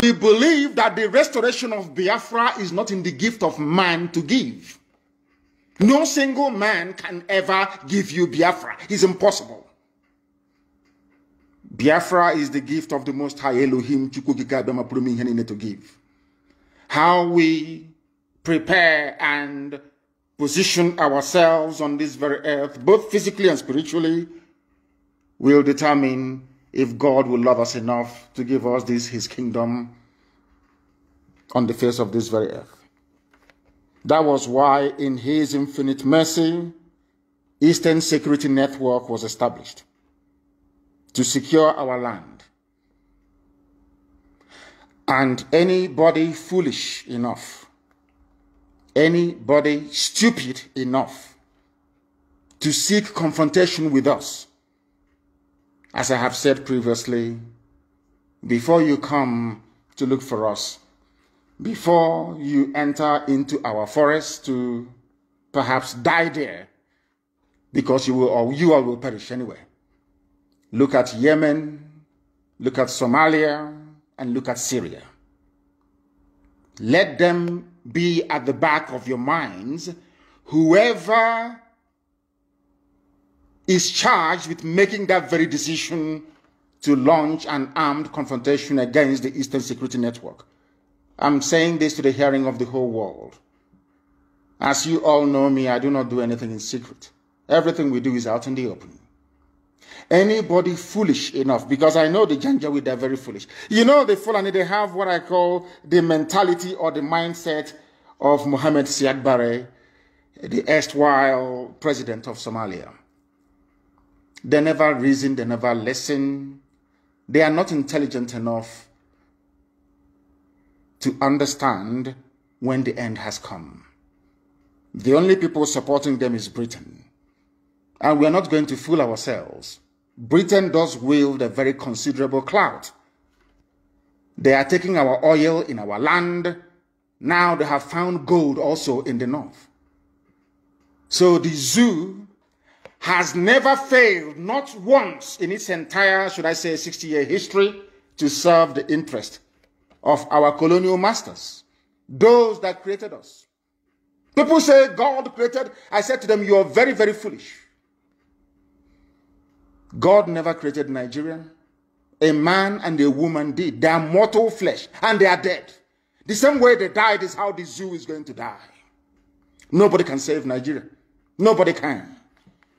We believe that the restoration of Biafra is not in the gift of man to give. No single man can ever give you Biafra. It's impossible. Biafra is the gift of the Most High Elohim to give. How we prepare and position ourselves on this very earth, both physically and spiritually, will determine if God will love us enough to give us his kingdom on the face of this very earth. That was why in his infinite mercy, Eastern Security Network was established to secure our land. And anybody foolish enough, anybody stupid enough to seek confrontation with us, as I have said previously, before you come to look for us, before you enter into our forest to perhaps die there, because you all will perish anyway. Look at Yemen, look at Somalia, and look at Syria. Let them be at the back of your minds. Whoever is charged with making that very decision to launch an armed confrontation against the Eastern Security Network. I'm saying this to the hearing of the whole world. As you all know me, I do not do anything in secret. Everything we do is out in the open. Anybody foolish enough, because I know the Janjaweed, they're very foolish. You know, the Fulani, they have what I call the mentality or the mindset of Mohammed Siad Barre, the erstwhile president of Somalia. They never reason, they never listen. They are not intelligent enough to understand when the end has come. The only people supporting them is Britain. And we are not going to fool ourselves. Britain does wield a very considerable clout. They are taking our oil in our land. Now they have found gold also in the north. So the zoo has never failed, not once in its entire, should I say, 60-year history, to serve the interest of our colonial masters, those that created us. People say God created. I said to them, you are very, very foolish. God never created Nigeria. A man and a woman did. They are mortal flesh and they are dead. The same way they died is how the zoo is going to die. Nobody can save Nigeria. Nobody can,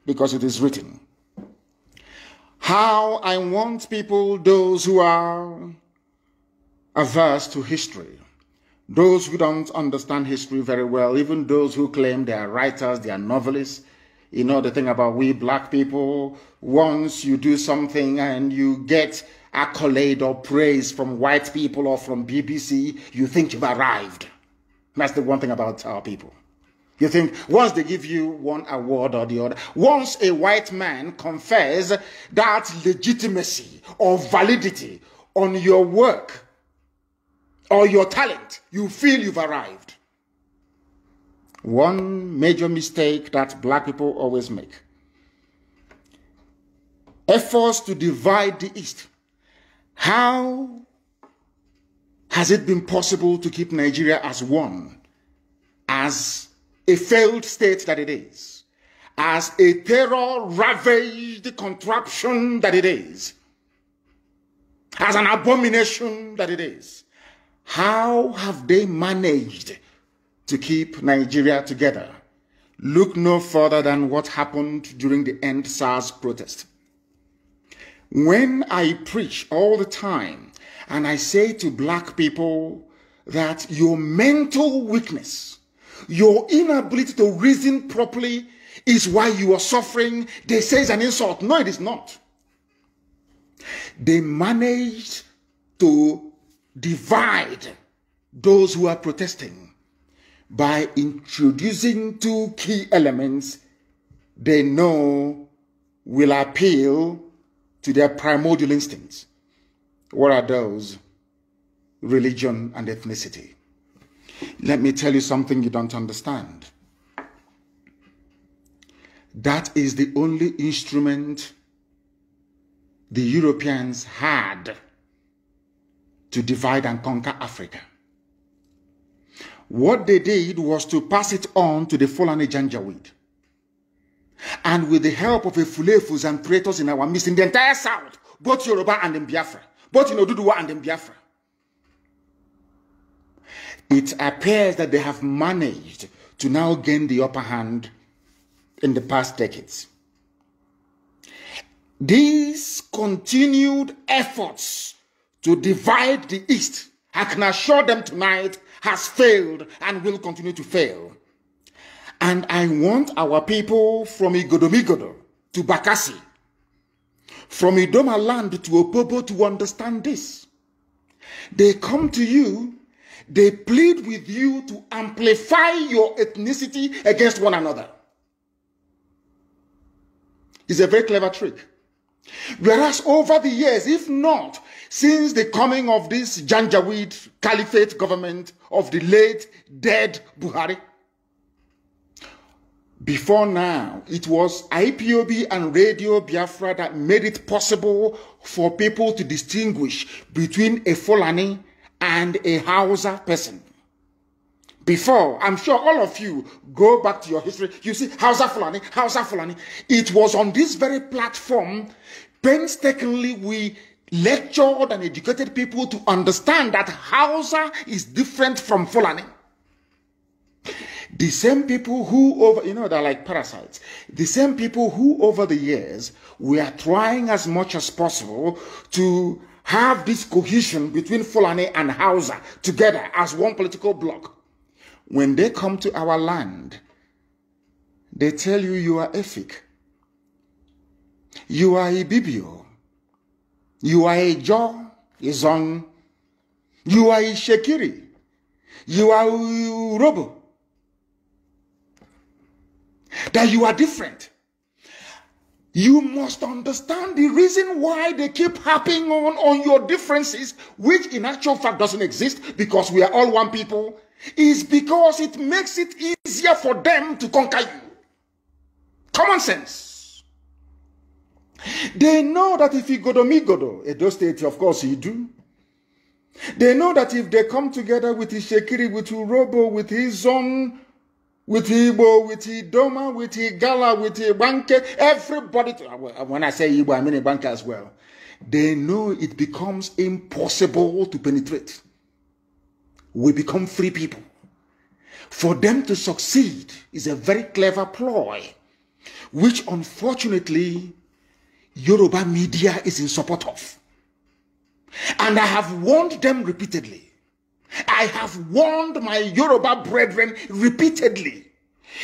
because it is written. How I want people, those who are averse to history, those who don't understand history very well, even those who claim they are writers, they are novelists. You know the thing about we black people, once you do something and you get accolade or praise from white people or from BBC, you think you've arrived. That's the one thing about our people. You think once they give you one award or the other, once a white man confers that legitimacy or validity on your work or your talent, you feel you've arrived. One major mistake that black people always make. Efforts to divide the East. How has it been possible to keep Nigeria as one, as a failed state that it is, as a terror-ravaged contraption that it is, as an abomination that it is? How have they managed to keep Nigeria together? Look no further than what happened during the End SARS protest. When I preach all the time and I say to black people that your mental weakness, your inability to reason properly is why you are suffering, they say it's an insult. No, it is not. They managed to divide those who are protesting by introducing two key elements they know will appeal to their primordial instincts. What are those? Religion and ethnicity. Let me tell you something you don't understand. That is the only instrument the Europeans had to divide and conquer Africa. What they did was to pass it on to the Fulani Janjaweed. And with the help of the Fulefus and traitors in our midst, in the entire South, both Yoruba and in Biafra, both in Oduduwa and in Biafra, it appears that they have managed to now gain the upper hand in the past decades. These continued efforts to divide the East, I can assure them tonight, has failed and will continue to fail. And I want our people from Igodomigodo to Bakassi, from Idoma land to Opobo to understand this. They come to you, they plead with you to amplify your ethnicity against one another. It's a very clever trick. Whereas over the years, if not since the coming of this Janjaweed Caliphate government of the late dead Buhari, before now, it was IPOB and Radio Biafra that made it possible for people to distinguish between a Fulani and a Hausa person. Before, I'm sure all of you go back to your history, you see Hausa Fulani, Hausa Fulani. It was on this very platform, painstakingly, we lectured and educated people to understand that Hausa is different from Fulani. The same people who, they're like parasites. The same people who over the years were trying as much as possible to have this cohesion between Fulani and Hausa together as one political bloc. When they come to our land, they tell you you are Efik, you are a Bibio, you are a Jo, a Zong, you are a Shekiri, you are a Robo. That you are different. You must understand the reason why they keep harping on your differences, which in actual fact doesn't exist because we are all one people, is because it makes it easier for them to conquer you. Common sense. They know that if you go to Migodo, Edo State, of course you do. They know that if they come together with his Shekiri, with Urobo, with his Zon, with Igbo, with Idoma, with Igala, with Ibanke, everybody, when I say Igbo, I mean Ibanke as well. They know it becomes impossible to penetrate. We become free people. For them to succeed is a very clever ploy, which unfortunately Yoruba media is in support of. And I have warned them repeatedly. I have warned my Yoruba brethren repeatedly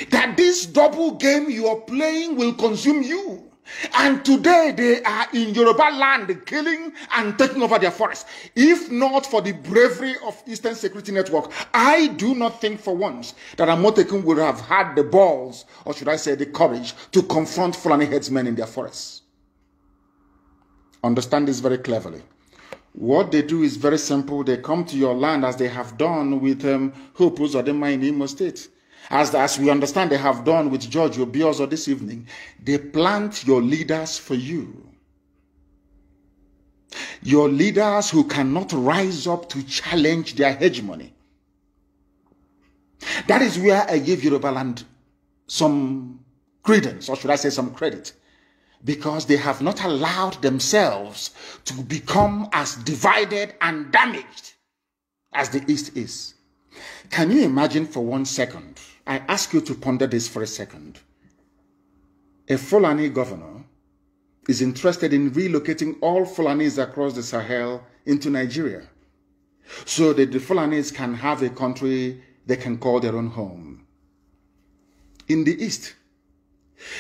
that this double game you are playing will consume you. And today they are in Yoruba land killing and taking over their forests. If not for the bravery of Eastern Security Network, I do not think for once that Amotekun would have had the balls, or should I say the courage, to confront Fulani headsmen in their forests. Understand this very cleverly. What they do is very simple. They come to your land as they have done with Hope Uzodinma in Imo State. As we understand they have done with George Obiozo this evening. They plant your leaders for you. Your leaders who cannot rise up to challenge their hegemony. That is where I give Yoruba land some credence, or should I say some credit. Because they have not allowed themselves to become as divided and damaged as the East is. Can you imagine for 1 second? I ask you to ponder this for a second. A Fulani governor is interested in relocating all Fulanis across the Sahel into Nigeria, so that the Fulanis can have a country they can call their own home. In the East,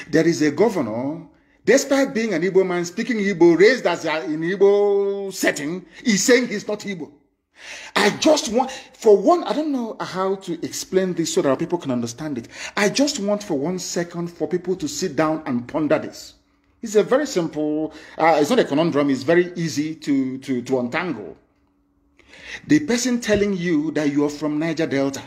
there is a governor, despite being an Igbo man, speaking Igbo, raised as in Igbo setting, he's saying he's not Igbo. I just want, for one, I don't know how to explain this so that people can understand it. I just want for 1 second for people to sit down and ponder this. It's a very simple, it's not a conundrum, it's very easy to untangle. The person telling you that you are from Niger Delta,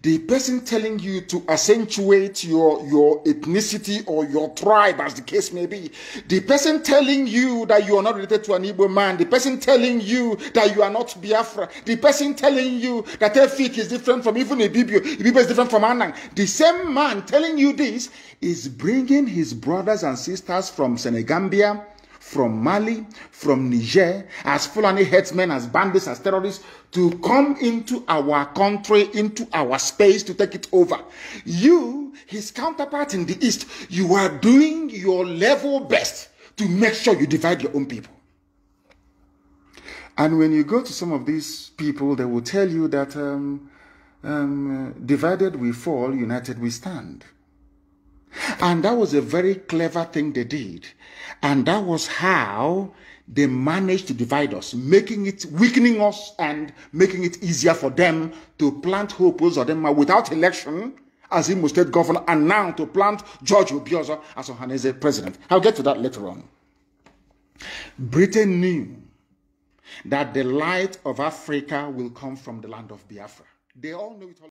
the person telling you to accentuate your ethnicity or your tribe, as the case may be, the person telling you that you are not related to an Igbo man, the person telling you that you are not Biafra, the person telling you that Efik is different from even Ibibio is different from Anang, the same man telling you this is bringing his brothers and sisters from Senegambia, from Mali, from Niger, as Fulani headsmen, as bandits, as terrorists, to come into our country, into our space, to take it over. You, his counterpart in the East, you are doing your level best to make sure you divide your own people. And when you go to some of these people, they will tell you that divided we fall, united we stand. And that was a very clever thing they did. And that was how they managed to divide us, weakening us and making it easier for them to plant Hope Uzodinma without election as Imo State governor, and now to plant George Obiozor as Ohaneze president. I'll get to that later on. Britain knew that the light of Africa will come from the land of Biafra. They all knew it all.